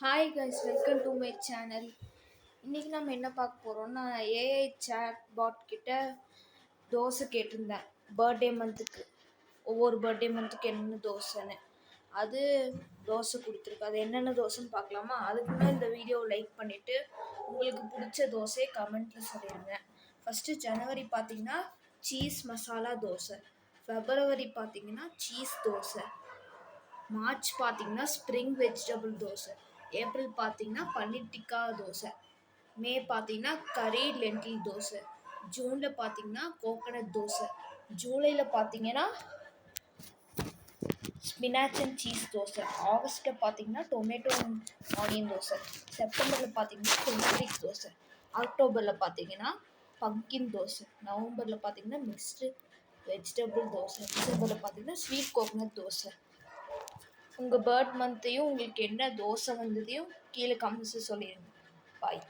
Hi guys, welcome to my channel. இன்றைக்கி நம்ம என்ன பார்க்க போகிறோம்னா, ஏஐ சேட் பாட் கிட்ட தோசை கேட்டிருந்தேன். பர்த்டே மந்த்துக்கு ஒவ்வொரு பர்த்டே மந்த்துக்கு என்னென்ன தோசைன்னு அது தோசை கொடுத்துருக்கு. அது என்னென்ன தோசைன்னு பார்க்கலாமா? அதுக்கு முன்னாடி இந்த வீடியோவை லைக் பண்ணிவிட்டு உங்களுக்கு பிடிச்ச தோசையை கமெண்ட்டில் சொல்லிடுங்க. ஃபஸ்ட்டு ஜனவரி பார்த்திங்கன்னா சீஸ் மசாலா தோசை, ஃபெப்ரவரி பார்த்திங்கன்னா சீஸ் தோசை, மார்ச் பார்த்திங்கன்னா ஸ்ப்ரிங் வெஜிடபிள் தோசை, ஏப்ரல் பார்த்திங்கன்னா பன்னீர் டிக்கா தோசை, மே பார்த்திங்கன்னா கறி லென்டில் தோசை, ஜூனில் பார்த்திங்கன்னா கோகனட் தோசை, ஜூலையில் பார்த்திங்கன்னா ஸ்பினாச் அண்ட் சீஸ் தோசை, ஆகஸ்ட்டில் பார்த்திங்கன்னா டொமேட்டோ அண்ட் ஆனியன் தோசை, செப்டம்பரில் பார்த்திங்கன்னா டொமேட்டிக் தோசை, அக்டோபரில் பார்த்திங்கன்னா பம்கின் தோசை, நவம்பரில் பார்த்திங்கன்னா மிக்ஸ்டு வெஜிடபிள் தோசை, டிசம்பரில் பார்த்திங்கன்னா ஸ்வீட் கோகனட் தோசை. உங்கள் பர்த் மந்த்தையும் உங்களுக்கு என்ன தோசை வந்ததையும் கீழே கமெண்ட்ஸில் சொல்லிடுங்க. பாய்.